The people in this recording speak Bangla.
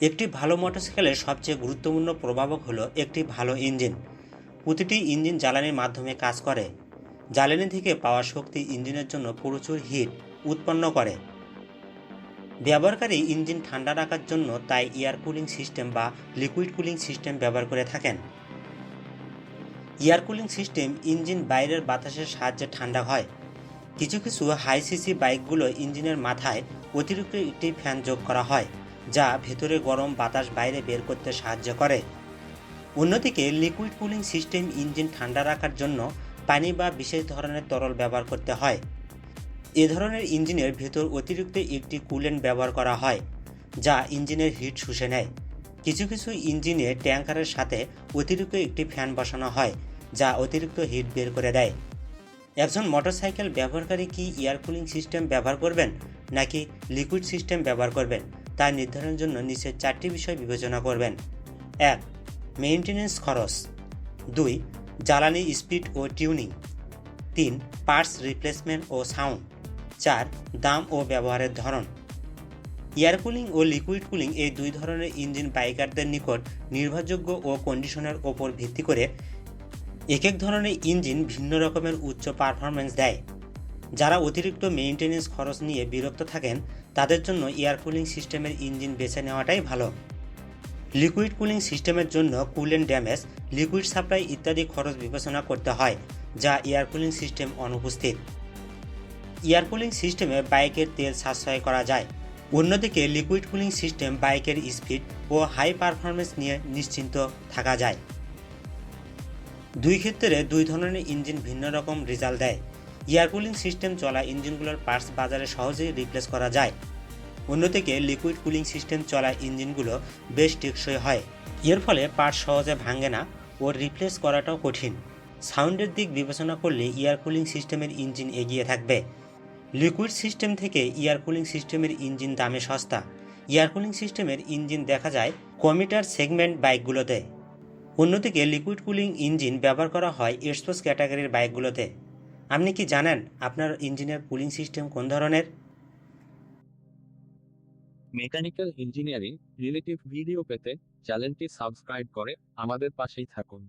একটি ভালো মোটরসাইকেলের সবচেয়ে গুরুত্বপূর্ণ প্রভাবক হলো একটি ভালো ইঞ্জিন। প্রতিটি ইঞ্জিন জ্বালানির মাধ্যমে কাজ করে। জ্বালানি থেকে পাওয়া শক্তি ইঞ্জিনের জন্য প্রচুর হিট উৎপন্ন করে। ব্যবহারকারী ইঞ্জিন ঠান্ডা রাখার জন্য তাই এয়ার কুলিং সিস্টেম বা লিকুইড কুলিং সিস্টেম ব্যবহার করে থাকেন। এয়ার কুলিং সিস্টেম ইঞ্জিন বাইরের বাতাসের সাহায্যে ঠান্ডা হয়। কিছু কিছু হাই সিসি বাইকগুলো ইঞ্জিনের মাথায় অতিরিক্ত একটি ফ্যান যোগ করা হয়, যা ভেতরে গরম বাতাস বাইরে বের করতে সাহায্য করে। অন্যদিকে লিকুইড কুলিং সিস্টেম ইঞ্জিন ঠান্ডা রাখার জন্য পানি বা বিশেষ ধরনের তরল ব্যবহার করতে হয়। এ ধরনের ইঞ্জিনের ভেতর অতিরিক্ত একটি কুলেন্ট ব্যবহার করা হয়, যা ইঞ্জিনের হিট শুষে নেয়। কিছু কিছু ইঞ্জিনে ট্যাঙ্কারের সাথে অতিরিক্ত একটি ফ্যান বসানো হয়, যা অতিরিক্ত হিট বের করে দেয়। একজন মোটরসাইকেল ব্যবহারকারী কি এয়ার কুলিং সিস্টেম ব্যবহার করবেন নাকি লিকুইড সিস্টেম ব্যবহার করবেন তা নির্ধারণের জন্য নিচের 4টি বিষয় বিবেচনা করবেন। 1. মেইনটেনেন্স খরচ। 2. জ্বালানি স্পিড ও টিউনিং। 3. পার্টস রিপ্লেসমেন্ট ও সাউন্ড। 4. দাম ও ব্যবহারের ধরন। এয়ার কুলিং ও লিকুইড কুলিং এই দুই ধরনের ইঞ্জিন বাইকারদের নিকট নির্ভরযোগ্য ও কন্ডিশনের ওপর ভিত্তি করে এক এক ধরনের ইঞ্জিন ভিন্ন রকমের উচ্চ পারফরম্যান্স দেয়। যারা অতিরিক্ত মেইনটেনেন্স খরচ নিয়ে বিরক্ত থাকেন তাদের জন্য এয়ার কুলিং সিস্টেমের ইঞ্জিন বেছে নেওয়াটাই ভালো। লিকুইড কুলিং সিস্টেমের জন্য কুলেন্ট ড্যামেজ, লিকুইড সাপ্লাই ইত্যাদি খরচ বিবেচনা করতে হয়, যা এয়ার কুলিং সিস্টেম অনুপস্থিত। এয়ার কুলিং সিস্টেমে বাইকের তেল সাশ্রয় করা যায়। অন্যদিকে লিকুইড কুলিং সিস্টেম বাইকের স্পিড ও হাই পারফরম্যান্স নিয়ে নিশ্চিন্ত থাকা যায়। দুই ক্ষেত্রে দুই ধরনের ইঞ্জিন ভিন্ন রকম রেজাল্ট দেয়। এয়ার কুলিং সিস্টেম চলা ইঞ্জিনগুলোর পার্টস বাজারে সহজেই রিপ্লেস করা যায়। অন্যদিকে লিকুইড কুলিং সিস্টেম চলা ইঞ্জিনগুলো বেশ টেকসই হয়। এর ফলে পার্টস সহজে ভাঙে না ও রিপ্লেস করাটাও কঠিন। সাউন্ডের দিক বিবেচনা করলে এয়ার কুলিং সিস্টেমের ইঞ্জিন এগিয়ে থাকবে। লিকুইড সিস্টেম থেকে এয়ার কুলিং সিস্টেমের ইঞ্জিন দামে সস্তা। এয়ার কুলিং সিস্টেমের ইঞ্জিন দেখা যায় কমিটার সেগমেন্ট বাইকগুলোতে। অন্যদিকে লিকুইড কুলিং ইঞ্জিন ব্যবহার করা হয় স্পোর্টস ক্যাটাগরির বাইকগুলোতে। আপনি কি জানেন আপনার ইঞ্জিনের কুলিং সিস্টেম কোন ধরনের? মেকানিক্যাল ইঞ্জিনিয়ারিং রিলেটিভ ভিডিও পেতে চ্যানেলটি সাবস্ক্রাইব করে আমাদের পাশেই থাকুন।